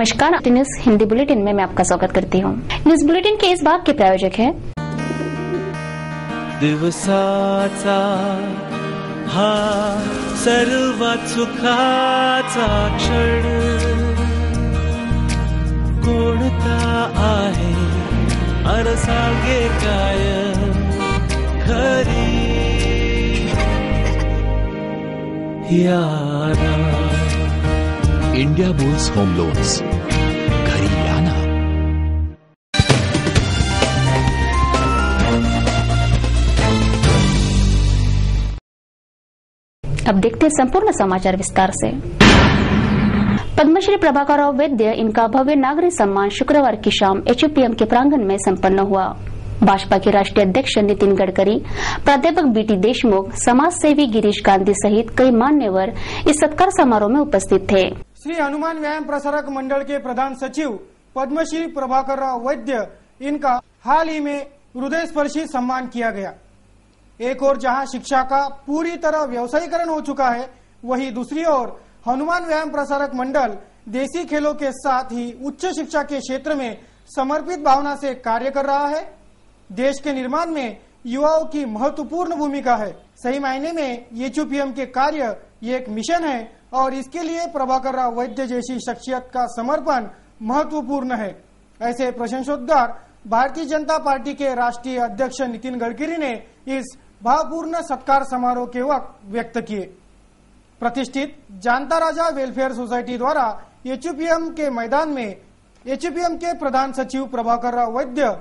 नमस्कार, news Hindi bulletin में मैं आपका स्वागत करती हूँ। न्यूज बुलेटिन के इस भाग के प्रायोजक हैं दिवसाचा हा सर्वात सुखाचा क्षण कोणता आहे अर सांगे काय खरी याना इंडिया बुल्स होम लोन्स, घरी या ना। अब देखते हैं संपूर्ण समाचार विस्तार से। पद्मश्री प्रभाकर राव वैद्य इनका भव्य नागरिक सम्मान शुक्रवार की शाम एचयूपीएम के प्रांगण में संपन्न हुआ। भाजपा के राष्ट्रीय अध्यक्ष नितिन गडकरी, प्राध्यापक बीटी देशमुख, समाज सेवी गिरीश गांधी सहित कई मान्यवर इस सत्कार समारोह में उपस्थित थे। श्री हनुमान व्यायाम प्रसारक मंडल के प्रधान सचिव पद्मश्री प्रभाकर राव वैद्य इनका हाल ही में हृदय स्पर्शी सम्मान किया गया। एक ओर जहां शिक्षा का पूरी तरह व्यवसायीकरण हो चुका है, वहीं दूसरी ओर हनुमान व्यायाम प्रसारक मंडल देसी खेलों के साथ ही उच्च शिक्षा के क्षेत्र में समर्पित भावना से कार्य कर रहा है। देश के निर्माण में युवाओं की महत्वपूर्ण भूमिका है। सही मायने में एचयूपीएम के कार्य ये एक मिशन है और इसके लिए प्रभाकर राव वैद्य जैसी शख्सियत का समर्पण महत्वपूर्ण है। ऐसे प्रशंसोद्गार भारतीय जनता पार्टी के राष्ट्रीय अध्यक्ष नितिन गडकरी ने इस भावपूर्ण सत्कार समारोह के वक्त व्यक्त किए। प्रतिष्ठित जानता राजा वेलफेयर सोसाइटी द्वारा एचयूपीएम के मैदान में एचयूपीएम के प्रधान सचिव प्रभाकर राव वैद्य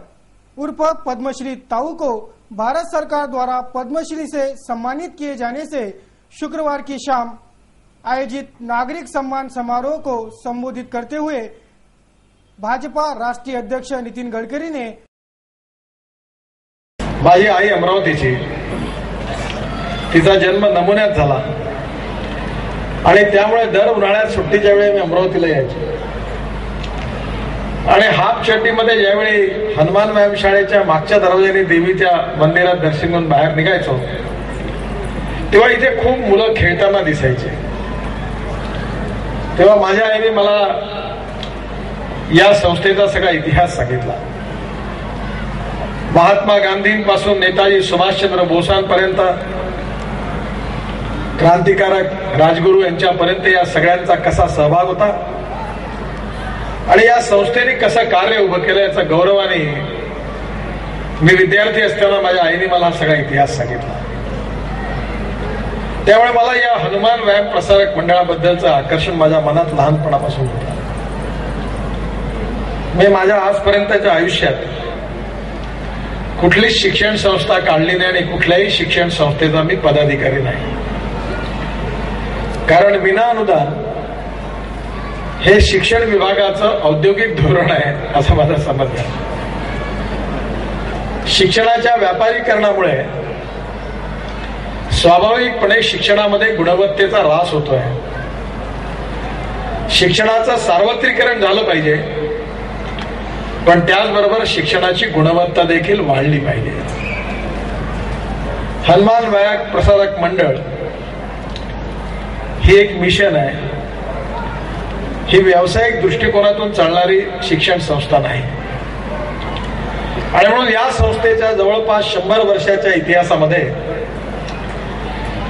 उर्फ पद्मश्री ताऊ को भारत सरकार द्वारा पद्मश्री से सम्मानित किए जाने से शुक्रवार की शाम आयोजित नागरिक सम्मान समारोह को संबोधित करते हुए भाजपा राष्ट्रीय अध्यक्ष नितिन गडकरी ने माझी आई अमरावतीची, तिचा जन्म नमुन्यात झाला आणि त्यामुळे दर उन्हाळ्यात सुट्टीच्या वेळी मी अमरावतीला यायचे आणि हाफ चड्डीमध्ये ज्यावेळी हनुमान व्यायामशाळेच्या मागच्या दरवाजाने देवीच्या मंदिरात दर्शन घेऊन बाहेर निघायचो तेव्हा इथे खूप मुलं खेळताना दिसायचे। तेव्हा माझ्या आईने मला या संस्थेचा सगळा इतिहास सांगितला। महात्मा गांधींपासून नेताजी सुभाषचंद्र बोसांपर्यंत क्रांतिकारक राजगुरू यांच्यापर्यंत या सगळ्यांचा कसा सहभाग होता आणि या संस्थेने कसं कार्य उभं केलं याचा गौरवाने मी विद्यार्थी असताना माझ्या आईने मला सगळा इतिहास सांगितला। त्यामुळे मला या हनुमान व्यायाम प्रसारक मंडळाबद्दलचं आकर्षण माझ्या मनात लहानपणापासून होतं। मी माझ्या आजपर्यंतच्या आयुष्यात कुठलीच शिक्षण संस्था काढली नाही आणि कुठल्याही शिक्षण संस्थेचा मी पदाधिकारी नाही, कारण विना अनुदान हे शिक्षण विभागाचं औद्योगिक धोरण आहे असं माझं समज आहे। शिक्षणाच्या व्यापारीकरणामुळे स्वाभाविकपणे शिक्षणामध्ये गुणवत्तेचा ऱ्हास होतोय। शिक्षणाचं सार्वत्रिकरण झालं पाहिजे, पण त्याचबरोबर शिक्षणाची गुणवत्ता देखील वाढली पाहिजे। हनुमान व्यायाम प्रसारक मंडळ ही एक मिशन आहे, ही व्यावसायिक दृष्टिकोनातून चालणारी शिक्षण संस्था नाही आणि म्हणून या संस्थेच्या जवळपास 100 वर्षाच्या इतिहासामध्ये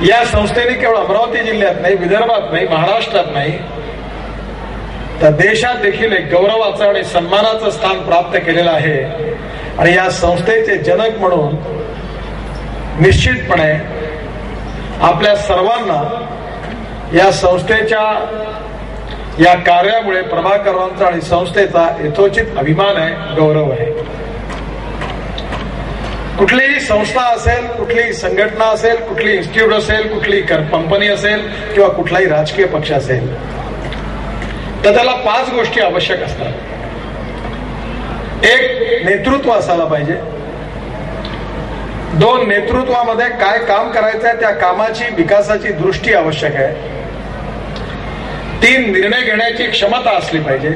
या संस्थेने केवळ अमरावती जिल्ह्यात नाही, विदर्भात नाही, महाराष्ट्रात नाही, तर देशात देखील एक गौरवाचं आणि सन्मानाचं स्थान प्राप्त केलेलं आहे। आणि या संस्थेचे जनक म्हणून निश्चितपणे आपल्या सर्वांना या संस्थेच्या या कार्यामुळे प्रभाकरांचा आणि संस्थेचा यथोचित अभिमान आहे, गौरव आहे। कुठलीही संस्था असेल, कुठलीही संघटना असेल, कुठली इन्स्टिट्यूट असेल, कुठली कंपनी असेल किंवा कुठलाही राजकीय पक्ष असेल, तर त्याला 5 गोष्टी आवश्यक असतात। एक, नेतृत्व असायला पाहिजे। 2, नेतृत्वामध्ये काय काम करायचं आहे त्या कामाची विकासाची दृष्टी आवश्यक आहे। 3, निर्णय घेण्याची क्षमता असली पाहिजे।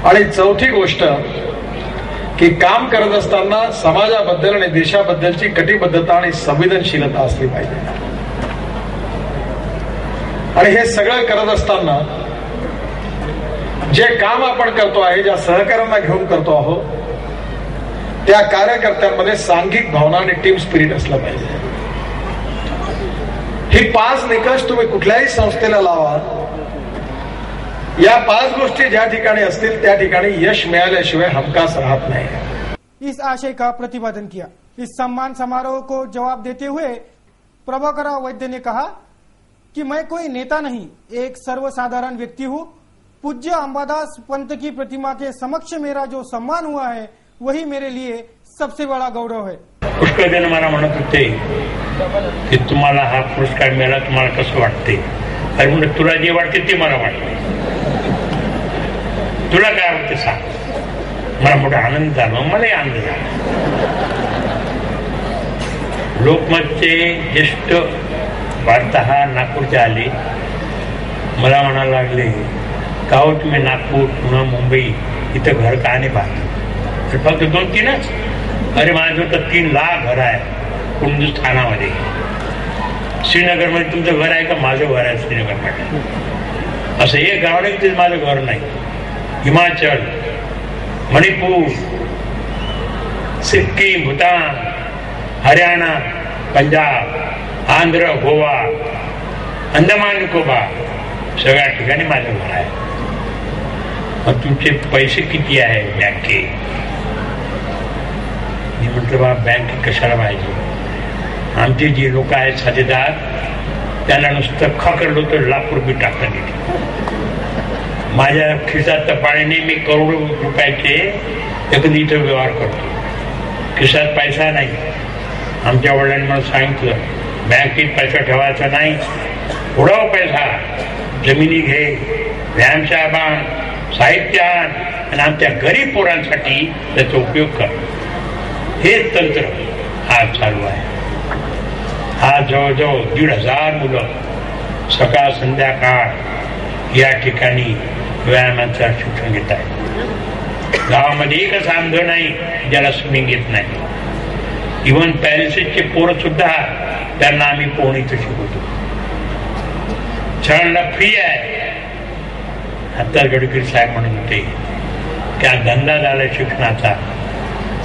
आणि 4थी गोष्ट की काम करत असताना समाजाबद्दल आणि देशाबद्दलची कटिबद्धता आणि संवेदनशीलता असली पाहिजे। आणि हे सगळं करत असताना जे काम आपण करतो आहे, ज्या सहकार्यांना घेऊन करतो आहोत, त्या कार्यकर्त्यांमध्ये सांघिक भावना आणि टीम स्पिरिट असलं पाहिजे. ही 5 निकष तुम्ही कुठल्याही संस्थेला लावा. या 5 गोष्टी ज्या ठिकाणी असतील त्या ठिकाणी यश मिळाल्याशिवाय हमखास राहत नहीं. इस आशय का प्रतिपादन किया. इस सम्मान समारोह को जवाब देते हुए प्रभाकर वैद्य ने कहा कि मैं कोई नेता नहीं, एक सर्वसाधारण व्यक्ति हूँ. पूज्य अंबादास पंत की प्रतिमा के समक्ष मेरा जो सम्मान हुआ है वही मेरे लिए सबसे बड़ा गौरव है. पुष्कळ जण मला म्हणत होते की तुम्हाला हा पुरस्कार मिळाला, तुम्हाला कसं वाटते? अरे म्हणजे तुला जे वाटते ते मला वाटते, तुला काय वाटते सांग. मला मोठा आनंद झाला, मलाही आनंद झाला. लोकमतचे ज्येष्ठ वार्ताहर नागपूरचे आले, मला म्हणायला लागले का हो तुम्ही नागपूर, पुणे, मुंबई इथं घर का नाही पाहत? फक्त 2-3च? अरे माझं तर 3 लाख घर आहे हिंदुस्थानामध्ये. श्रीनगरमध्ये तुमचं घर आहे का? माझं घर आहे श्रीनगरमध्ये. असं एक गाव नाही ते माझं घर नाही. हिमाचल, मणिपूर, सिक्कीम, भूतान, हरियाणा, पंजाब, आंध्र, गोवा, अंदमान निकोबार सगळ्या ठिकाणी माझं घर आहे. मग तुमचे पैसे किती आहे बँकेत? मी म्हटलं बा बँकेत कशाला पाहिजे? आमचे जे लोक आहेत साथीदार त्यांना नुसतं खकरलो तर लाख रुपये टाकता येते. माझ्या खिशात पाण्याने मी करोडो रुपयाचे एखादी इथं व्यवहार करतो. खिशात पैसा नाही. आमच्या वडिलांनी मला सांगितलं बँकेत पैसा ठेवायचा नाही, उडव पैसा, जमिनी घे, व्यायामशाळा बांध, साहित्य आण आणि आमच्या गरीब पोरांसाठी त्याचा उपयोग कर. हे तंत्र आज चालू आहे. आज जवळजवळ 1,500 मुलं सकाळ संध्याकाळ या ठिकाणी व्यायामाचं शिक्षण घेत आहेत. गावामध्ये एकच अंध नाही ज्याला स्विमिंग येत नाही. इव्हन पॅरिसचे पोरं सुद्धा त्यांना आम्ही पोहणं इथं शिकवतो. शाळांना फ्री आहे. आता गडकरी साहेब म्हणत होते की हा धंदा झाला शिक्षणाचा,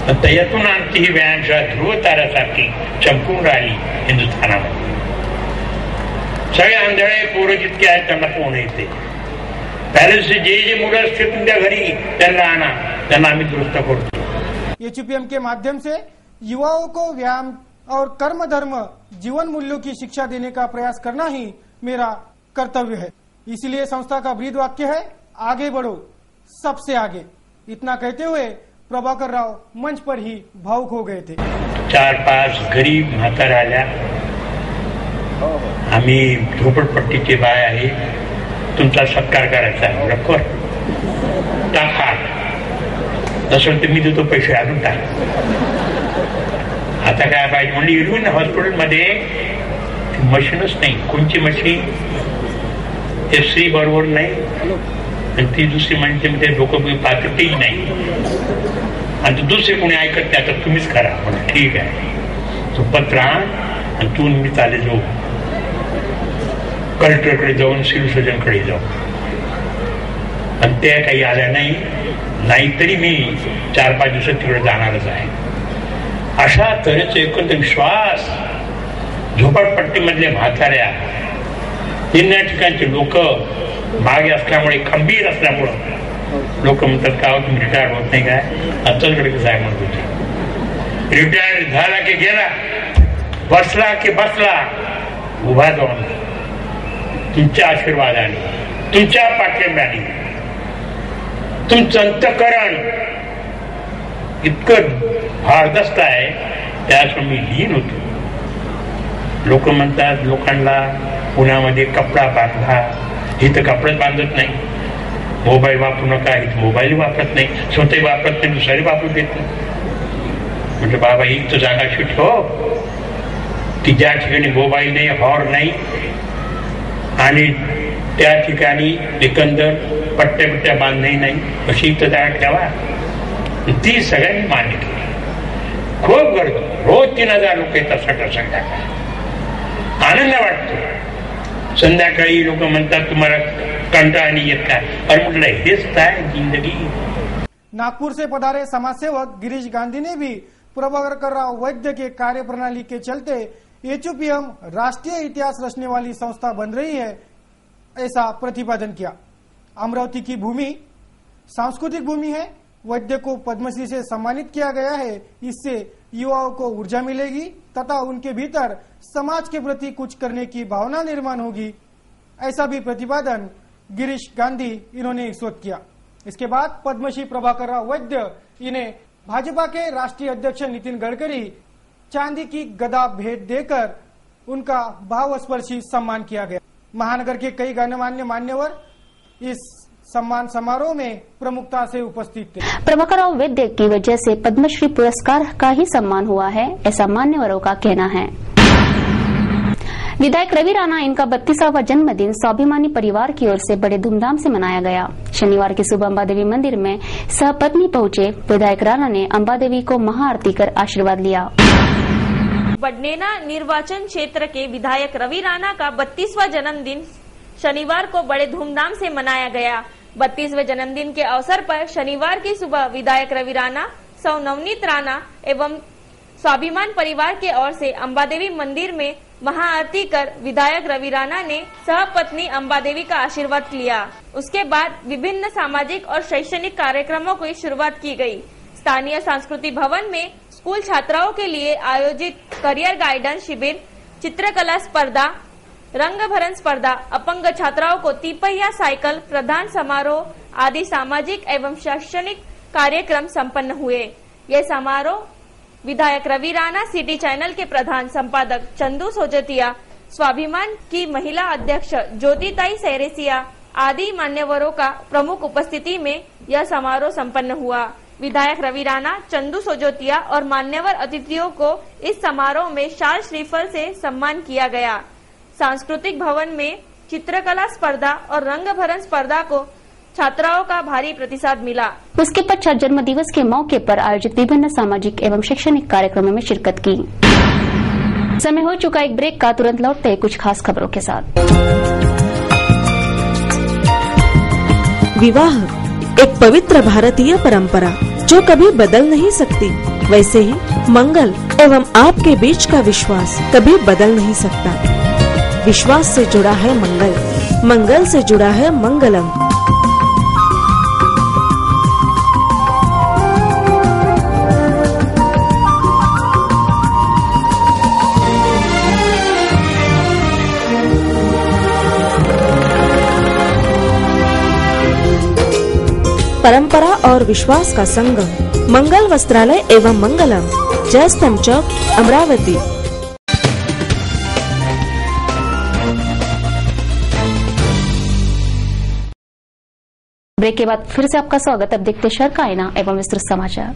पण त्यातून आमची ही व्यायामशाळा ध्रुव ताऱ्यासारखी चमकून राहिली हिंदुस्थानामध्ये. सगळे आंधळे पोरं जितके आहेत त्यांना पोहणं येते. पॅरिसचे जे मुलं असते तुमच्या घरी त्यांना आणा, त्यांना आम्ही दुरुस्त करतो. एचयूपीएम के माध्यम से युवाओं को व्यायाम और कर्म धर्म जीवन मूल्यों की शिक्षा देने का प्रयास करना ही मेरा कर्तव्य है. इसलिए संस्था का ब्रीद वाक्य है, आगे बढ़ो सबसे आगे. इतना कहते हुए प्रभाकर राव मंच पर ही भावुक हो गए थे. 4-5 गरीब म्हाताऱ्या आल्या. आम्ही झोपडपट्टीचे बाय आहे, तुमचा सत्कार करायचा आहे. रखो टाका, नसेल तर मी देतो पैसे, अजून टाक. आता काय पाहिजे म्हणजे इरविन हॉस्पिटलमध्ये मशीनच नाही. कोणची मशीन? FC बरोबर नाही आणि ती दुसरी म्हणजे डोकं पात्रतेही नाही. आणि दुसरे कोणी ऐकत नाही. आता तुम्हीच करा. म्हणजे ठीक आहे, तो पत्र आण आणि तू मी चाले जाऊ कलेक्टरकडे जाऊन सिव्हिल सर्जनकडे जाऊ. आणि त्या काही आल्या नाही तरी मी 4-5 दिवसात तिकडे जाणारच आहे. अशा तऱ्हेचा एकंदर विश्वास झोपडपट्टीमधल्या म्हाताऱ्या या ठिकाणचे लोक मागे असल्यामुळे, खंबीर असल्यामुळं लोक म्हणतात का तुम्ही रिटायर होत नाही काय? आताच गडकरी साहेब म्हणत होते रिटायर झाला की गेला, बसला की बसला, उभा जाऊन तुमच्या आशीर्वादाने, तुमच्या पाठिंब्याने, तुमचं अंतःकरण इतकं भारदस्त आहे त्यासाठी मी लीन होतो. लोक म्हणतात लोकांना पुण्यामध्ये कपडा बांधा, इथं कपडाच बांधत नाही. मोबाईल वापरू नका, इथं मोबाईल वापरत नाही, स्वतः वापरत नाही, दुसरी वापरू देत नाही. म्हणजे बाबा ही तर जागा शिट हो की ज्या ठिकाणी मोबाईल नाही, हॉर्न नाही आणि त्या ठिकाणी एकंदर पट्ट्या बांधणंही नाही, अशी इथं जागा ठेवा. ती सगळ्यांनी मान्य केली. खूप गर्दी, रोज 3,000 लोक येतात सकाळ संध्याकाळी. आनंद वाटतो. संध्याकाळी लोक म्हणतात तुम्हाला कंटाळा नहीं येत काय? और म्हटलं हेच काय जिंदगी. नागपुर से पधारे समाज सेवक गिरीश गांधी ने भी प्रभाकर राव वैद्य के कार्य प्रणाली के चलते एचयूपीएम राष्ट्रीय इतिहास रचने वाली संस्था बन रही है, ऐसा प्रतिपादन किया। अमरावती की भूमि सांस्कृतिक भूमि है। वैद्य को पद्मश्री से सम्मानित किया गया है। इससे युवाओं को ऊर्जा मिलेगी तथा उनके भीतर समाज के प्रति कुछ करने की भावना निर्माण होगी, ऐसा भी प्रतिपादन गिरीश गांधी इन्होंने इस वक्त किया। इसके बाद पद्मश्री प्रभाकर राव वैद्य इन्हें भाजपा के राष्ट्रीय अध्यक्ष नितिन गडकरी चांदी की गदा भेंट देकर उनका भावस्पर्शी सम्मान किया गया। महानगर के कई गणमान्य मान्यवर इस सम्मान समारोह में प्रमुखता से उपस्थित थे। प्रभाकर राव वैद्य की वजह से पद्मश्री पुरस्कार का ही सम्मान हुआ है, ऐसा मान्यवरों का कहना है। विधायक रवि राणा इनका 32वां जन्मदिन स्वाभिमानी परिवार की ओर से बड़े धूमधाम से मनाया गया। शनिवार की सुबह अंबादेवी मंदिर में सहपत्नी पहुंचे विधायक राणा ने अंबादेवी को महाआरती कर आशीर्वाद लिया। बडनेना निर्वाचन क्षेत्र के विधायक रवि राणा का 32वां जन्मदिन शनिवार को बड़े धूमधाम से मनाया गया। 32वें जन्मदिन के अवसर पर शनिवार की सुबह विधायक रवि राणा, सौ नवनीत राणा एवं स्वाभिमान परिवार के ओर से अंबादेवी मंदिर में महाआरती कर विधायक रवि राणा ने सहपत्नी अंबादेवी का आशीर्वाद लिया। उसके बाद विभिन्न सामाजिक और शैक्षणिक कार्यक्रमों की शुरुआत की गई। स्थानीय सांस्कृतिक भवन में स्कूल छात्राओं के लिए आयोजित करियर गाइडेंस शिविर, चित्रकला स्पर्धा, रंग भरण स्पर्धा, अपंग छात्राओं को तिपहिया साइकिल प्रदान समारोह आदि सामाजिक एवं शैक्षणिक कार्यक्रम संपन्न हुए। ये समारोह विधायक रवि राणा, सिटी चैनल के प्रधान संपादक चंदू सोजतिया, स्वाभिमान की महिला अध्यक्ष ज्योतिताई सैरेसिया आदि मान्यवरों का प्रमुख उपस्थिति में यह समारोह संपन्न हुआ। विधायक रवि राणा, चंदू सोजतिया और मान्यवर अतिथियों को इस समारोह में शाल श्रीफल से सम्मान किया गया। सांस्कृतिक भवन में चित्रकला स्पर्धा और रंग भरण स्पर्धा को छात्राओं का भारी प्रतिसाद मिला। उसके पश्चात जन्म दिवस के मौके पर आयोजित विभिन्न सामाजिक एवं शैक्षणिक कार्यक्रमों में शिरकत की। समय हो चुका एक ब्रेक का, तुरंत लौटते हैं कुछ खास खबरों के साथ। विवाह एक पवित्र भारतीय परंपरा जो कभी बदल नहीं सकती, वैसे ही मंगल एवं आपके बीच का विश्वास कभी बदल नहीं सकता। विश्वास से जुड़ा है मंगल, मंगल से जुड़ा है मंगलम। परंपरा और विश्वास का संगम, मंगल वस्त्रालय एवं मंगलम, जयस्तंभ चौक, अमरावती। ब्रेक के बाद फिर से आपका स्वागत। अब देखते शहर का आईना एवं विस्तृत समाचार।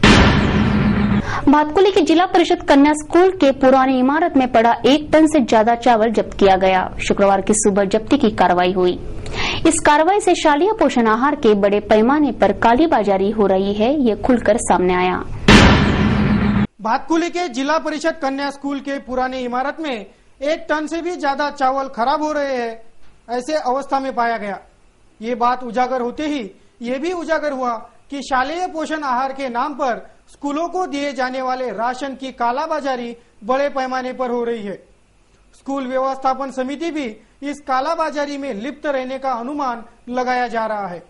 भातकुली की जिला परिषद कन्या स्कूल के पुरानी इमारत में पड़ा 1 टन से ज्यादा चावल जब्त किया गया। शुक्रवार की सुबह जब्ती की कार्रवाई हुई। इस कार्रवाई से शालेय पोषण आहार के बड़े पैमाने पर कालीबाजारी हो रही है, ये खुलकर सामने आया। भातकुली के जिला परिषद कन्या स्कूल के पुरानी इमारत में 1 टन से भी ज्यादा चावल खराब हो रहे हैं, ऐसे अवस्था में पाया गया। ये बात उजागर होते ही ये भी उजागर हुआ कि शालेय पोषण आहार के नाम पर स्कूलों को दिए जाने वाले राशन की कालाबाजारी बड़े पैमाने पर हो रही है। स्कूल व्यवस्थापन समिति भी इस कालाबाजारी में लिप्त रहने का अनुमान लगाया जा रहा है।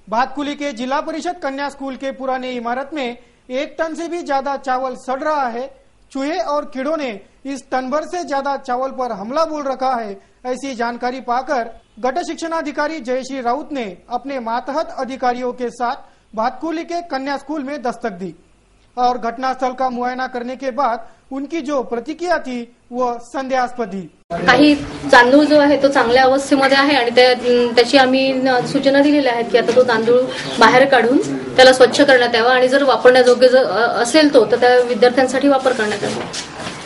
भातकुली के जिला परिषद कन्या स्कूल के पुराने इमारत में 1 टन से भी ज्यादा चावल सड़ रहा है। चूहे और कीड़ों ने इस टन भर से ज्यादा चावल पर हमला बोल रखा है, ऐसी जानकारी पाकर गट शिक्षणाधिकारी जयश्री राउत ने अपने मातहत अधिकारियों के साथ भातकुली के कन्या स्कूल में दस्तक दी और घटनास्थल का मुआयना करने के बाद उनकी जो प्रतिक्रिया थी वह संदेहास्पद थी। काही तांदूळ जो आहे तो चांगल्या अवस्थेमध्ये आहे आणि त्याची आम्ही सूचना दिलेल्या आहेत की आता तो तांदूळ बाहेर काढून त्याला स्वच्छ करण्यात यावा आणि जर वापरण्यायोग्य असेल तो तर त्या विद्यार्थ्यांसाठी वापर करण्यात यावा।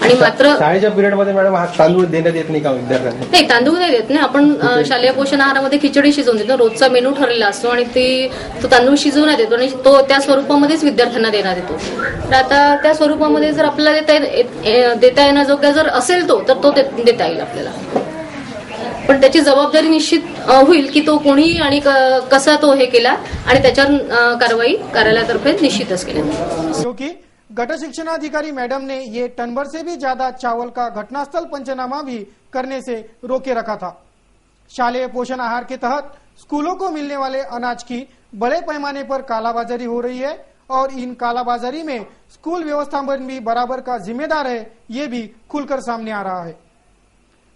आणि मात्र शाळेच्या पिरियडमध्ये मॅडम हा तांदूळ देण्यात येत नाही का विद्यार्थ्यांना? नाही, तांदूळ नाही देत नाही आपण। शालेय पोषण आहारामध्ये खिचडी शिजवून देतो, रोजचा मेनू ठरलेला असतो आणि तो तांदूळ शिजवण्यात येतो आणि तो त्या स्वरूपामध्येच विद्यार्थ्यांना देण्यात येतो। तर आता त्या स्वरूपामध्ये जर आपल्याला देता येण्याजोग्या जर असेल तर तो देता येईल आपल्याला। पण त्याची जबाबदारी निश्चित होईल की तो कोणी आणि कसा तो हे केला आणि त्याच्यावर कारवाई कार्यालयातर्फे निश्चितच केली। क्योंकि गट शिक्षणाधिकारी मैडम ने ये टन भर से भी ज्यादा चावल का घटनास्थल पंचनामा भी करने से रोके रखा था। शालेय पोषण आहार के तहत स्कूलों को मिलने वाले अनाज की बड़े पैमाने पर कालाबाजारी हो रही है और इन कालाबाजारी में स्कूल व्यवस्थापन भी बराबर का जिम्मेदार है, ये भी खुलकर सामने आ रहा है।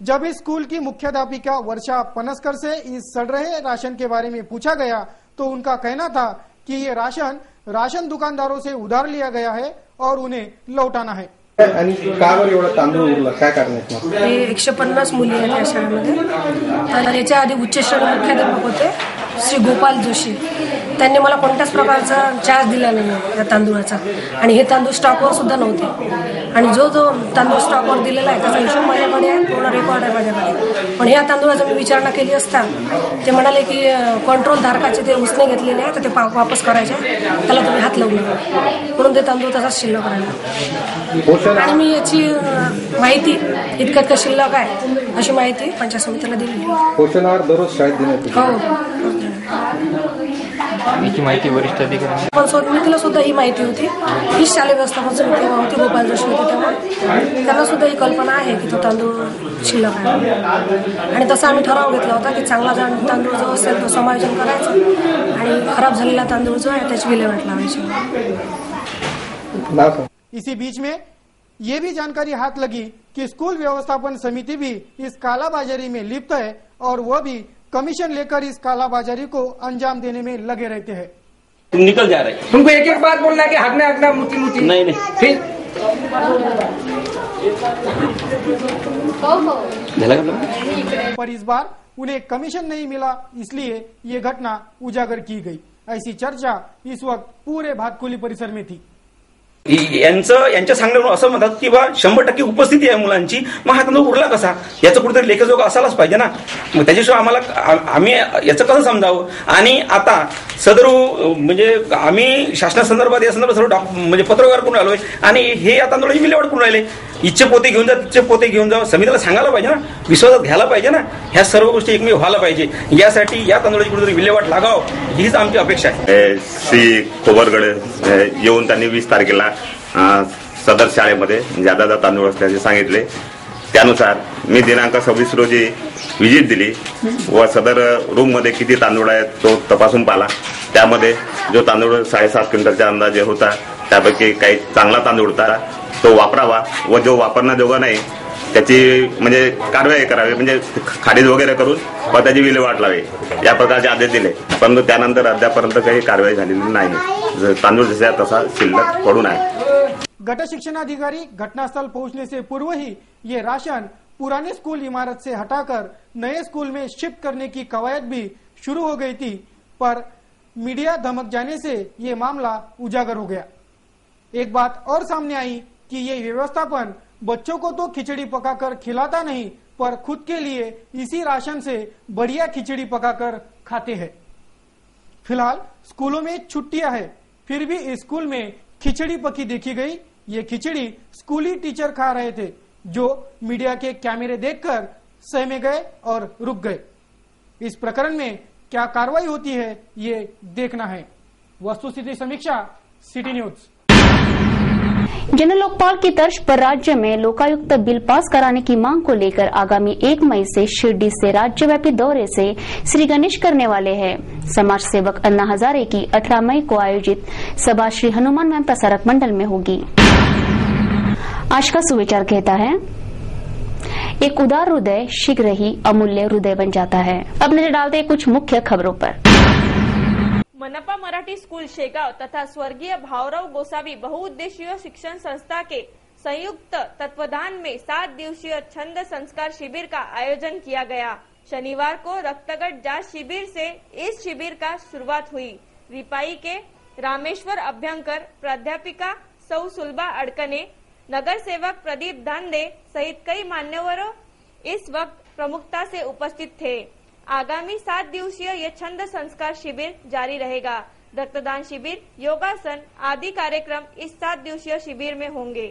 जब इस स्कूल की मुख्याध्यापिका वर्षा पनस्कर से इस सड़ रहे राशन के बारे में पूछा गया तो उनका कहना था कि ये राशन दुकानदारों से उधार लिया गया है और उन्हें लौटाना है। आणि का बरं एवढा तांदूळ उरला, काय कारण आहे? ते 150 मुली आहेत या शाळेमध्ये। तर याच्या आधी उच्च श्रेणी मुख्याध्यापक होते श्री गोपाल जोशी, त्यांनी मला कोणत्याच प्रकारचा चार्ज दिला नाही या तांदूळाचा आणि हे तांदूळ स्टॉकवर सुद्धा नव्हते आणि जो तांदूळ स्टॉकवर दिलेला आहे त्याचा हिशोब माझ्याकडे आहे, पूर्ण रेकॉर्ड आहे माझ्याकडे। पण या तांदूळाचा मी विचारणा केली असता ते म्हणाले की कंट्रोल धारकाचे ते उसने घेतलेले आहे तर ते वापस करायचे, त्याला तुम्ही हात लावू नका, म्हणून ते तांदूळ तसाच शिल्लक राहिला। आणि मी याची माहिती इतकं शिल्लक आहे अशी माहिती पंचायत समितीला दिली। पोषण आहार दररोज शाळेत देण्यात हो, याची माहिती वरिष्ठ अधिकारी पण समितीला सुद्धा ही माहिती होती। ही शालेय व्यवस्थापन समिती होती, गोपाल जोशी होते, तेव्हा त्यांना सुद्धा ही कल्पना आहे की तो तांदूळ शिल्लक आहे आणि तसा आम्ही ठराव घेतला होता की चांगला तांदूळ जो असेल तो समायोजन करायचं आणि खराब झालेला तांदूळ जो आहे त्याची विल्हेवाट लावायची। इसी बीच में ये भी जानकारी हाथ लगी कि स्कूल व्यवस्थापन समिति भी इस कालाबाजारी में लिप्त है और वह भी कमीशन लेकर इस कालाबाजारी को अंजाम देने में लगे रहते हैं। तुम निकल जा रहे, तुमको एक एक बात बोलना है कि हकना मुठी नहीं फिर पर इस बार उन्हें कमीशन नहीं मिला, इसलिए ये घटना उजागर की गई। ऐसी चर्चा इस वक्त पूरे भातकुली परिसर में थी। यांच्या सांगण्यावरून असं म्हणतात की बा 100% उपस्थिती आहे मुलांची, मग हा तांदूळ उरला कसा, याचं कुठेतरी लेखजोग असायलाच पाहिजे ना। मग त्याच्याशिवाय आम्ही याचं कसं समजावं। आणि आता सदर म्हणजे आम्ही शासनासंदर्भात या संदर्भात सर्व म्हणजे पत्रव्यवहार करून आलोय आणि हे या तांदूळाची विल्हेवाट करून राहिले। इच्छे पोते घेऊन जा, तिचे पोते घेऊन जा, समितीला सांगायला पाहिजे ना, विश्वासात घ्यायला पाहिजे ना, ह्या सर्व गोष्टी एकमेव व्हायला पाहिजे। यासाठी या तांदूळाची कुठेतरी विल्हेवाट लागाव हीच आमची अपेक्षा आहे। श्री कोबरगडे येऊन त्यांनी 20 तारखेला सदर शाळेमध्ये ज्यादा तांदूळ असल्याचे सांगितले। त्यानुसार मी दिनांक 26 रोजी व्हिजिट दिली व सदर रूम मध्ये किती तांदूळ आहेत तो तपासून पाहिला। त्यामध्ये जो तांदूळ 7.5 क्विंटलच्या अंदाजे होता त्यापैकी काही चांगला तांदूळ होता तो वापरावा व जो वापरण्याजोगा नाही त्याची म्हणजे कारवाई करावी, म्हणजे खारीज वगैरे करून व त्याची विल्हेवाट लावी या प्रकारचे आदेश दिले। परंतु त्यानंतर अद्यापर्यंत काही कारवाई झालेली नाही, तांदूळ जसा तसा शिल्लक पडून आहे। गट शिक्षणाधिकारी घटनास्थल पहुंचने से पूर्व ही ये राशन पुराने स्कूल इमारत से हटाकर नए स्कूल में शिफ्ट करने की कवायद भी शुरू हो गई थी, पर मीडिया धमक जाने से ये मामला उजागर हो गया। एक बात और सामने आई कि ये व्यवस्थापन बच्चों को तो खिचड़ी पकाकर खिलाता नहीं, पर खुद के लिए इसी राशन से बढ़िया खिचड़ी पकाकर खाते हैं। फिलहाल स्कूलों में छुट्टियां हैं, फिर भी इस स्कूल में खिचड़ी पकी देखी गई। ये खिचड़ी स्कूली टीचर खा रहे थे, जो मीडिया के कैमरे देखकर सहमे गए और रुक गए। इस प्रकरण में क्या कार्रवाई होती है ये देखना है। वस्तुस्थिति समीक्षा, सिटी न्यूज। जन लोकपाल की तर्ज पर राज्य में लोकायुक्त बिल पास कराने की मांग को लेकर आगामी 1 मई से शिरडी से राज्यव्यापी दौरे से श्री गणेश करने वाले हैं। समाज सेवक अन्ना हजारे की 18 मई को आयोजित सभा श्री हनुमान मैम प्रसारक मंडल में होगी। आज का सुविचार कहता है, एक उदार हृदय शीघ्र ही अमूल्य हृदय बन जाता है। अब नजर डालते हैं कुछ मुख्य खबरों पर। मनपा मराठी स्कूल शेगांव तथा स्वर्गीय भावराव गोसावी बहुउद्देशीय शिक्षण संस्था के संयुक्त तत्वाधान में 7 दिवसीय छंद संस्कार शिविर का आयोजन किया गया। शनिवार को रक्तगट जांच शिविर से इस शिविर का शुरुआत हुई। रिपाई के रामेश्वर अभ्यंकर, प्राध्यापिका सौ सुलभा अडकने, नगर सेवक प्रदीप धांदे सहित कई मान्यवरों इस वक्त प्रमुखता से उपस्थित थे। आगामी 7 दिवसीय ये छंद संस्कार शिविर जारी रहेगा। रक्तदान शिविर, योगासन आदि कार्यक्रम इस 7 दिवसीय शिविर में होंगे।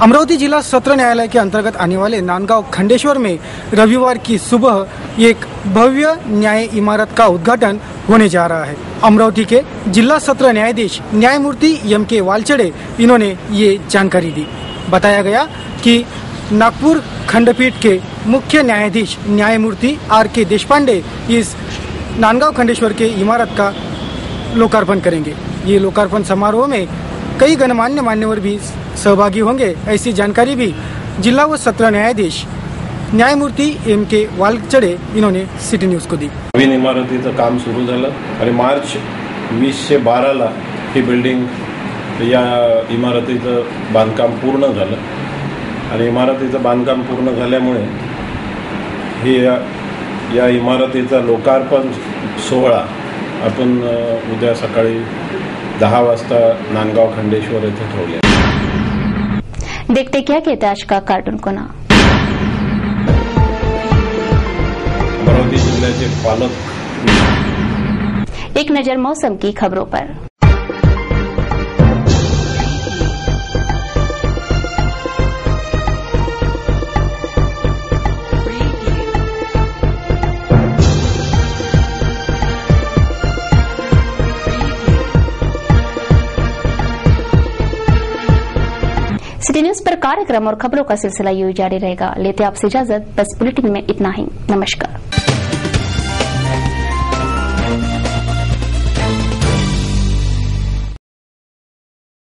अमरावती जिला सत्र न्यायालय के अंतर्गत आने वाले नांदगांव खंडेश्वर में रविवार की सुबह एक भव्य न्याय इमारत का उद्घाटन होने जा रहा है। अमरावती के जिला सत्र न्यायाधीश न्यायमूर्ति M.K. वालचड़े इन्होंने ये जानकारी दी। बताया गया कि नागपुर खंडपीठ के मुख्य न्यायाधीश न्यायमूर्ति R.K. देशपांडे इस नांदगांव खंडेश्वर के इमारत का लोकार्पण करेंगे। ये लोकार्पण समारोह में कई गणमान्य मान्यवर भी सहभागी होंगे, ऐसी जानकारी भी जिला व सत्र न्यायाधीश न्यायमूर्ती M.K. वालचड़े इन्होंने सिटी न्यूज को दी। नवीन इमारतीचं काम सुरू झालं आणि मार्च 2012ला ही बिल्डिंग या इमारतीचं बांधकाम पूर्ण झालं आणि इमारतीचं बांधकाम पूर्ण झाल्यामुळे ही या इमारतीचा लोकार्पण सोहळा आपण उद्या सकाळी 10 वाजता नांदगाव खंडेश्वर येथे ठेवले। देखते क्या कहते आज का कार्टून कोना। अमरावती जिल्ह्याचे पालक। एक नजर मौसम की खबरों पर। सिटी न्यूज पर कार्यक्रम और खबरों का सिलसिला यूं जारी रहेगा। लेते आपसे इजाजत, बस बुलेटिन में इतना ही। नमस्कार।